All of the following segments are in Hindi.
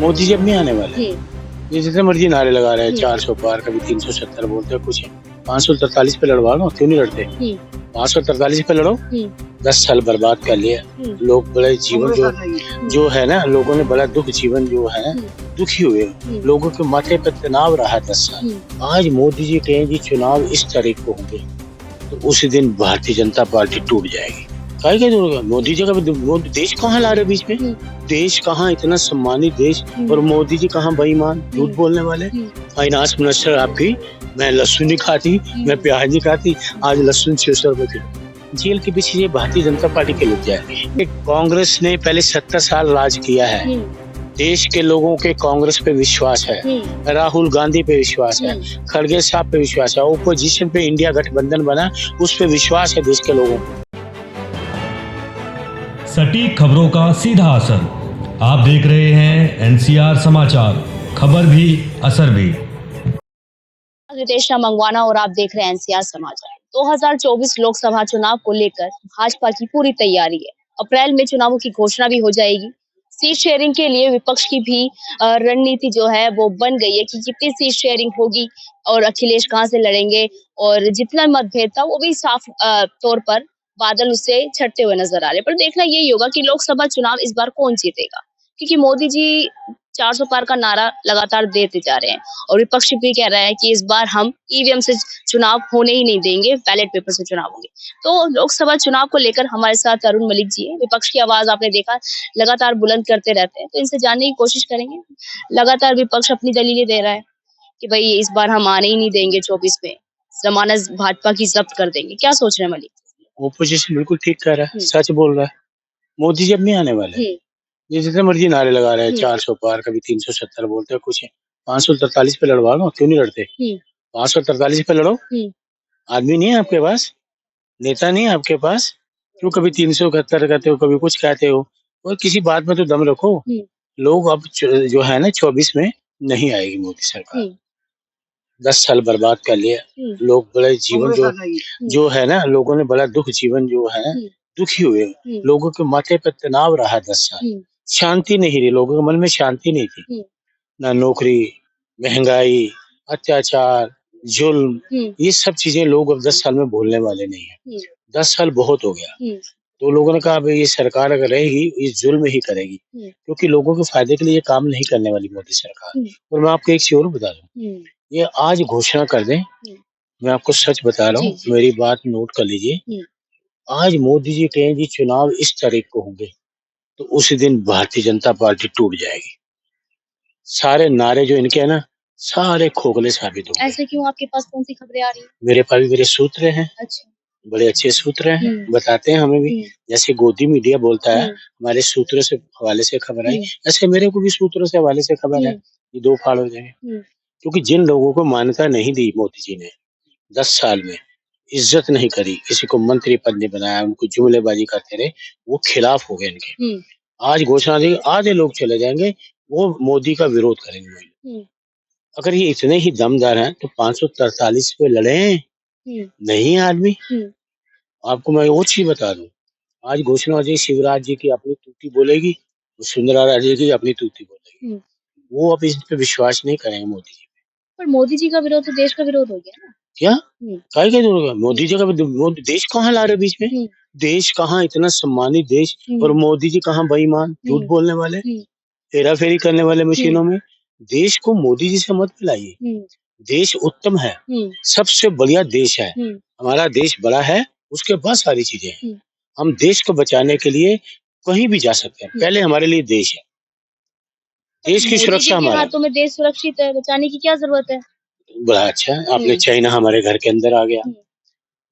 मोदी जी अब नहीं आने वाले। हम्म, ये जितने मर्जी नारे लगा रहे हैं, हम्म, 400 पार, कभी 370 बोलते हैं, कुछ 543 पे लड़वा लो, क्यों नहीं लड़ते? हम्म, 543 पे लड़ो। हम्म, 10 साल बर्बाद कर लिया। हम्म, लोग बड़े जीवन जो है ना, लोगों ने बड़ा दुख जीवन जो है हम्म, दुखी हुए। हम्म, लोगों के माथे पे तनाव रहा 10 साल। हम्म, आज मोदी जी कहें जी चुनाव इस तारीख को होंगे, तो उसी दिन भारतीय जनता पार्टी टूट जाएगी। काहे के टूटेगा? मोदी जी का देश कहाँ ला रहे बीच में? हम्म, देश कहाँ, इतना सम्मानित देश, और मोदी जी कहाँ बेईमान झूठ बोलने वाले। फाइनेंस मिनिस्टर आपकी, मैं लहसुन नहीं खाती, मैं प्याज नहीं खाती, आज लहसुन 600 रुपए किलो। जेल के पीछे ये भारतीय जनता पार्टी के लोग जाएंगे। कांग्रेस ने पहले 70 साल राज किया है। देश के लोगों के कांग्रेस पे विश्वास है, राहुल गांधी पे विश्वास है, खड़गे साहब पे विश्वास है, ओपोजिशन पे इंडिया गठबंधन बना, उस पे विश्वास है देश के लोगों को। सटीक खबरों का सीधा असर। आप देख रहे हैं एनसीआर समाचार, खबर भी असर भी। रितेश मंगवाना और आप देख रहे हैं एनसीआर समाचार। 2024 लोकसभा चुनाव को लेकर भाजपा की पूरी तैयारी है। अप्रैल में चुनावों की घोषणा भी हो जाएगी। सीट शेयरिंग के लिए विपक्ष की भी रणनीति जो है वो बन गई है कि कितनी सीट शेयरिंग होगी और अखिलेश कहां से लड़ेंगे, और जितना मतभेद था वो भी साफ तौर पर बादल उससे छटते हुए नजर आ रहे। पर देखना यही होगा कि लोकसभा चुनाव इस बार कौन जीतेगा, क्योंकि मोदी जी 400 पार का नारा लगातार देते जा रहे हैं और विपक्ष भी कह रहा है कि इस बार हम ईवीएम से चुनाव होने ही नहीं देंगे, बैलेट पेपर से चुनाव होंगे। तो लोकसभा चुनाव को लेकर हमारे साथ अरुण मलिक जी है। विपक्ष की आवाज आपने देखा लगातार बुलंद करते रहते हैं, तो इनसे जानने की कोशिश करेंगे। लगातार विपक्ष अपनी दलीलें दे रहा है कि भाई इस बार हम आने ही नहीं देंगे, 24 में जमानत भाजपा की जब्त कर देंगे। क्या सोच रहे हैं मलिक? ओपोजिशन बिल्कुल ठीक कह रहा है, सच बोल रहा है। मोदी जी अब नहीं आने वाले। ये जितने मर्जी नारे लगा रहे हैं, 400 पार, कभी 370 बोलते हैं, कुछ 543 पे लड़वा लो, क्यों नहीं लड़ते? 543 पे लड़ो। आदमी नहीं है आपके पास, नेता नहीं है आपके पास, क्यों कभी 371 कहते हो, कभी कुछ कहते हो? और किसी बात में तो दम रखो। लोग अब जो है ना 24 में नहीं आएगी मोदी सरकार। 10 साल बर्बाद कर लिया। लोग बड़े जीवन जो है ना, लोगों ने बड़ा दुख जीवन जो है दुखी हुए। लोगों के माथे पे तनाव रहा 10 साल। शांति नहीं रही, लोगों के मन में शांति नहीं थी। ना नौकरी, महंगाई, अत्याचार, जुल्म, ये सब चीजें लोग अब 10 साल में भूलने वाले नहीं है। 10 साल बहुत हो गया। तो लोगों ने कहा भाई ये सरकार अगर रहेगी ये जुल्म ही करेगी, क्योंकि लोगों के फायदे के लिए ये काम नहीं करने वाली मोदी सरकार। और मैं आपको एक चीज और बता दूं, ये आज घोषणा कर दें, मैं आपको सच बता रहा हूँ, मेरी बात नोट कर लीजिए। आज मोदी जी कहें जी चुनाव इस तारीख को होंगे, तो उसी दिन भारतीय जनता पार्टी टूट जाएगी। सारे नारे जो इनके है ना, सारे खोखले साबित होंगे। ऐसे क्यों? आपके पास कौन सी खबरें आ रही हैं? मेरे पास भी मेरे सूत्र हैं। अच्छा। बड़े अच्छे सूत्र हैं, बताते हैं हमें भी। जैसे गोदी मीडिया बोलता है हमारे सूत्रों से हवाले से खबर आई, ऐसे मेरे को भी सूत्रों से हवाले से खबर है। ये दो फाड़ हो जाएंगे। क्योंकि जिन लोगों को मान्यता नहीं दी मोदी जी ने 10 साल में, इज्जत नहीं करी, किसी को मंत्री पद नहीं बनाया, उनको जुमलेबाजी करते रहे, वो खिलाफ हो गए इनके। आज घोषणा दी, आधे लोग चले जाएंगे, वो मोदी का विरोध करेंगे। अगर ये इतने ही दमदार हैं तो 543 पे लड़े नहीं आदमी। आपको मैं वो चीज बता दूं, आज घोषणा हो जाए शिवराज जी की अपनी तूती बोलेगी, वसुंधरा राजे की अपनी तूती बोलेगी। वो अब इस पे विश्वास नहीं करेंगे मोदी जी। पर मोदी जी का विरोध तो देश का विरोध हो गया ना? क्या? काहे का होगा? मोदी जी का देश कहाँ ला रहे बीच में? देश कहाँ, इतना सम्मानित देश, और मोदी जी कहाँ बेईमान झूठ बोलने वाले, हेरा फेरी करने वाले मशीनों में। देश को मोदी जी से मत मिलाइए। देश उत्तम है, सबसे बढ़िया देश है हमारा। देश बड़ा है, उसके बाद सारी चीजें हैं। हम देश को बचाने के लिए कहीं भी जा सकते हैं, पहले हमारे लिए देश है, देश की सुरक्षा हमारे हाथों में देश सुरक्षित है, बचाने की क्या जरूरत है? बड़ा अच्छा है। आपने चाइना हमारे घर के अंदर आ गया,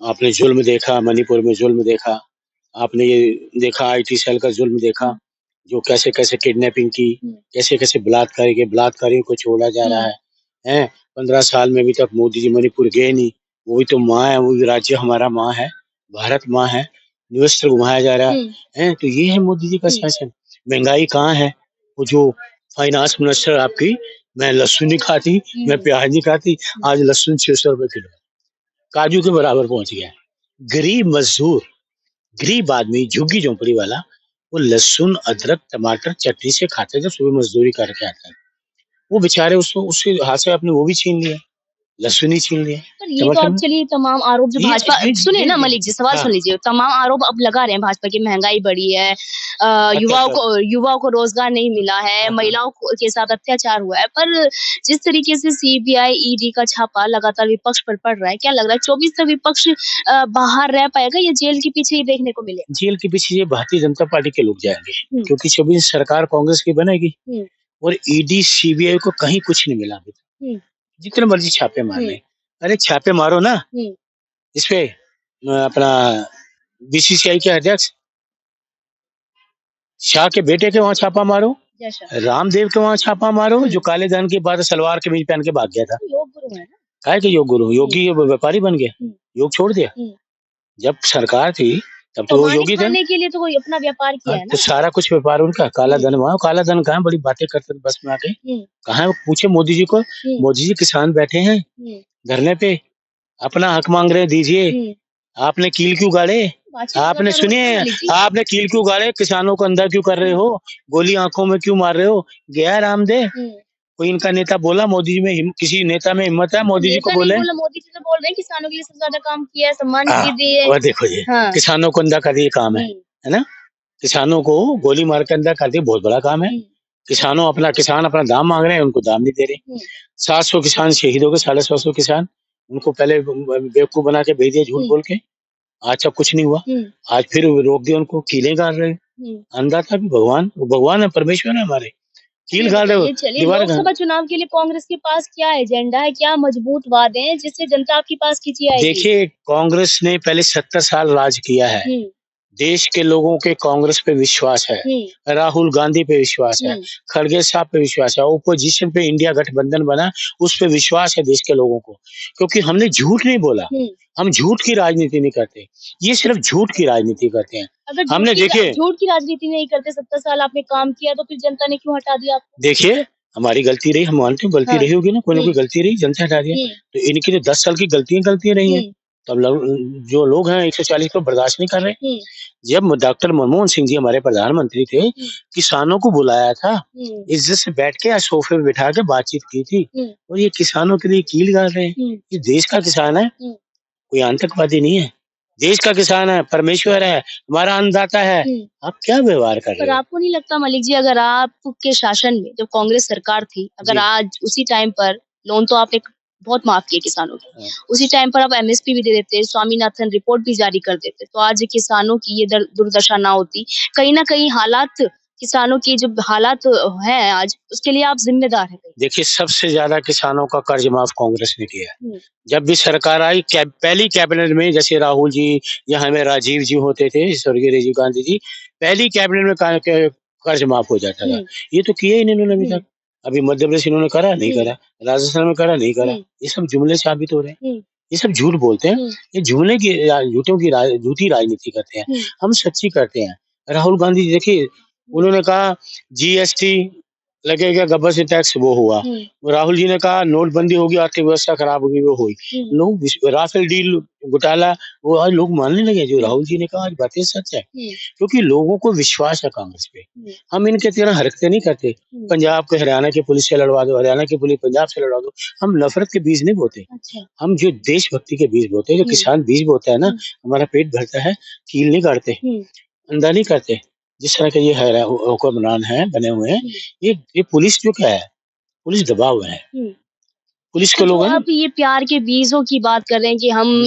आपने जुल्म देखा, मणिपुर में जुल्म देखा, आपने ये देखा आईटी सेल का जुल्म देखा, जो कैसे कैसे किडनैपिंग की, कैसे कैसे बलात्कारियों को छोड़ा जा रहा है। 15 साल में अभी तक मोदी जी मणिपुर गए नहीं। वो भी तो माँ है, वो भी राज्य हमारा माँ है, भारत माँ है, निवस्त्र घुमाया जा रहा है। तो ये है मोदी जी का शासन। महंगाई कहाँ है? वो जो फाइनेंस मिनिस्टर आपकी, मैं लहसुन नहीं खाती, मैं प्याज नहीं खाती, आज लहसुन 600 रुपए किलो, काजू के बराबर पहुंच गया। गरीब मजदूर, गरीब आदमी, झुग्गी झोंपड़ी वाला वो लहसुन, अदरक, टमाटर चटनी से खाते थे, सुबह मजदूरी करके आते हैं। वो बेचारे उसको उसके हाथ से आपने वो भी छीन लिया, लहसुन ही छीन लिया। पर ये तो अब चलिए तमाम आरोप जो भाजपा, सुनिए ना मलिक जी, सवाल सुन लीजिए। तमाम आरोप अब लगा रहे हैं भाजपा की, महंगाई बढ़ी है, युवाओं को रोजगार नहीं मिला है, महिलाओं के साथ अत्याचार हुआ है। पर जिस तरीके से सीबीआई, ईडी का छापा लगातार विपक्ष पर पड़ रहा है, क्या लग रहा है 24 तक विपक्ष बाहर रह पाएगा या जेल के पीछे ही देखने को मिलेगा? जेल के पीछे ये भारतीय जनता पार्टी के लोग जाएंगे, क्योंकि 24 सरकार कांग्रेस की बनेगी और ईडी सीबीआई को कहीं कुछ नहीं मिला अभी तक। जितने मर्जी छापे मार लें, अरे छापे मारो ना इस पे अपना बीसीसीआई के अध्यक्ष शाह के बेटे के वहां छापा मारो, रामदेव के वहां छापा मारो, जो काले धन के बाद सलवार कमीज पहन के भाग गया था। योग गुरु है ना? काहे के योग गुरु? योगी व्यापारी बन गया, योग छोड़ दिया। जब सरकार थी तब तो वो योगी थे, के लिए तो कोई अपना व्यापार किया है ना? तो सारा कुछ व्यापार उनका। काला धन वहाँ, काला धन कहाँ, बड़ी बातें करते थे बस में आके। कहाँ पूछे मोदी जी को, मोदी जी किसान बैठे हैं धरने पे, अपना हक मांग रहे हैं, दीजिए। आपने कील क्यों गाड़े? आपने सुनिए, आपने कील क्यों गाड़े? किसानों को अंदर क्यों कर रहे हो? गोली आंखों में क्यों मार रहे हो? गया रामदेव, कोई इनका नेता बोला? मोदी जी में किसी नेता में हिम्मत है मोदी जी को बोले? मोदी जी तो बोल रहे हैं किसानों के लिए सबसे ज्यादा काम किया है, सम्मान निधि दी है। और देखो ये किसानों को अंदर कर दिए काम है ना? किसानों को गोली मार के अंदर कर दिए, बहुत बड़ा काम है। किसान अपना दाम मांग रहे हैं, उनको दाम नहीं दे रहे। 700 किसान शहीद हो गए, 750 किसान, उनको पहले बेवकूफ बना के भेज दिया झूठ बोल के। आज सब कुछ नहीं हुआ, आज फिर रोक दिया उनको, कीलें गाड़ रहे। अन्नदाता भी भगवान है, परमेश्वर है हमारे, कील गाड़ रहे। लोकसभा चुनाव के लिए कांग्रेस के पास क्या एजेंडा है, क्या मजबूत वादे हैं जिससे जनता आपके पास खींची आएगी? देखिए, कांग्रेस ने पहले 70 साल राज किया है, देश के लोगों के कांग्रेस पे विश्वास है, राहुल गांधी पे विश्वास है, खड़गे साहब पे विश्वास है, ओपोजिशन पे इंडिया गठबंधन बना, उस पे विश्वास है देश के लोगों को, क्योंकि हमने झूठ नहीं बोला। हम झूठ की राजनीति नहीं करते, ये सिर्फ झूठ की राजनीति करते हैं। हमने देखिए, झूठ की राजनीति नहीं करते, 70 साल आपने काम किया, तो फिर जनता ने क्यों हटा दिया आपको? देखिए, हमारी गलती रही, हम मानते हैं गलती रही होगी ना, कोई ना कोई गलती रही, जनता हटा दिया। तो इनकी तो 10 साल की गलतियां रही हैं। तब जो लोग हैं 140 को बर्दाश्त नहीं कर रहे। जब डॉक्टर मनमोहन सिंह जी हमारे प्रधानमंत्री थे, किसानों को बुलाया था, इज्जत से बैठ के सोफे पे बिठा के बातचीत की थी, और ये किसानों के लिए कील गाड़ रहे हैं। ये देश का किसान है, कोई आतंकवादी नहीं है, देश का किसान है, परमेश्वर है, हमारा अन्नदाता है। आप क्या व्यवहार कर रहे हैं? पर आपको नहीं लगता मलिक जी, अगर आपके शासन में जब कांग्रेस सरकार थी, अगर आज उसी टाइम पर लोन तो आपने बहुत माफ किए किसानों के, उसी टाइम पर आप एमएसपी भी दे देते, स्वामीनाथन रिपोर्ट भी जारी कर देते, तो आज किसानों की ये दुर्दशा ना होती। कहीं ना कहीं हालात, किसानों की जो हालात है आज, उसके लिए आप जिम्मेदार हैं। देखिए, सबसे ज्यादा किसानों का कर्ज माफ कांग्रेस ने किया है। जब भी सरकार आई, पहली कैबिनेट में, जैसे राहुल जी या हमें राजीव जी होते थे, स्वर्गीय राजीव गांधी जी, पहली कैबिनेट में कर्ज माफ हो जाता था। ये तो किया ही नहीं इन्होंने अभी तक। अभी मध्य प्रदेश इन्होंने करा नहीं करा, राजस्थान में करा नहीं करा, ये सब जुमले साबित हो रहे हैं। ये सब झूठ बोलते हैं, ये झूठी राजनीति करते हैं, हम सच्ची करते हैं। राहुल गांधी जी देखिए, उन्होंने कहा जीएसटी लगेगा, गब्बर से टैक्स, वो हुआ। राहुल जी ने कहा नोटबंदी होगी, आर्थिक व्यवस्था खराब होगी, वो हुई। लोग राफेल डील घोटाला, वो आज लोग मानने लगे, जो राहुल जी ने कहा आज बातें सच है, क्योंकि लोगों को विश्वास है कांग्रेस पे। हम इनके तरह हरकतें नहीं करते, पंजाब के हरियाणा के पुलिस से लड़वा दो, हरियाणा की पुलिस पंजाब से लड़वा दो। हम नफरत के बीज नहीं बोते, हम जो देशभक्ति के बीज बोते हैं, जो किसान बीज बोता है ना, हमारा पेट भरता है, कील नहीं काटते, अंधा नहीं करते। जिस तरह के ये हुक्मरान है बने हुए हैं, ये पुलिस जो क्या है, पुलिस दबाव है, पुलिस को लोग। आप ये प्यार के बीजों की बात कर रहे हैं कि हम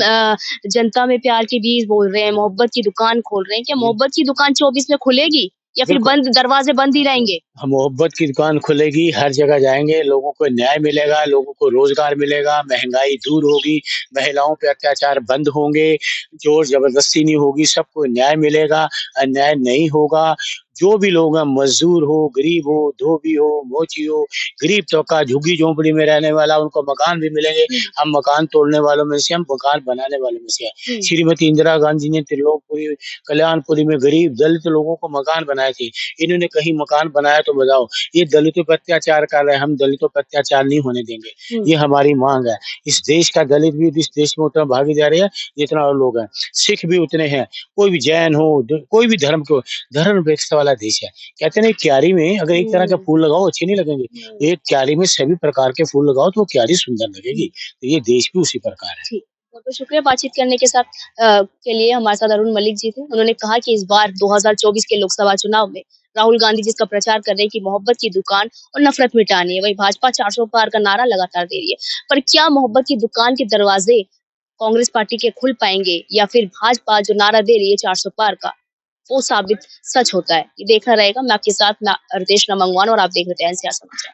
जनता में प्यार के बीज बोल रहे हैं, मोहब्बत की दुकान खोल रहे हैं, क्या मोहब्बत की दुकान 24 में खुलेगी या फिर दरवाजे बंद ही रहेंगे? मोहब्बत की दुकान खुलेगी, हर जगह जाएंगे, लोगों को न्याय मिलेगा, लोगों को रोजगार मिलेगा, महंगाई दूर होगी, महिलाओं पे अत्याचार बंद होंगे, जोर जबरदस्ती नहीं होगी, सबको न्याय मिलेगा, अन्याय नहीं होगा। जो भी लोग हैं, मजदूर हो, गरीब हो, धोबी हो, मोची हो, गरीब तबका झुग्गी झोंपड़ी में रहने वाला, उनको मकान भी मिलेंगे। हम मकान तोड़ने वालों में से, हम मकान बनाने वालों में से हैं। श्रीमती इंदिरा गांधी ने त्रिलोकपुरी, कल्याणपुरी में गरीब दलित लोगों को मकान बनाए थे। इन्होंने कहीं मकान बनाया तो बताओ, ये दलितों पर अत्याचार कर रहे हैं, हम दलितों पर अत्याचार नहीं होने देंगे। ये हमारी मांग है। इस देश का दलित भी इस देश में उतना भागीदारी है जितना और लोग हैं। सिख भी उतने हैं, कोई भी जैन हो, कोई भी धर्म को, धर्म निरपेक्षता वाला देश है। कहते हैं क्यारी में अगर एक तरह के फूल लगाओ अच्छे नहीं लगेंगे, एक क्यारी में सभी प्रकार के फूल लगाओ तो वो क्यारी सुंदर लगेगी। तो ये देश भी उसी प्रकार है। बहुत बहुत शुक्रिया बातचीत करने के साथ के लिए। हमारे साथ अरुण मलिक जी थे। उन्होंने कहा कि इस बार 2024 के लोकसभा चुनाव में राहुल गांधी जिसका प्रचार कर रहे हैं कि मोहब्बत की दुकान और नफरत मिटानी है, वही भाजपा 400 पार का नारा लगातार दे रही है। पर क्या मोहब्बत की दुकान के दरवाजे कांग्रेस पार्टी के खुल पाएंगे या फिर भाजपा जो नारा दे रही है 400 पार का वो साबित सच होता है? ये देखना रहेगा। मैं आपके साथ रितेश मंगवान और आप देख रहे हैं एनसीआर समाचार।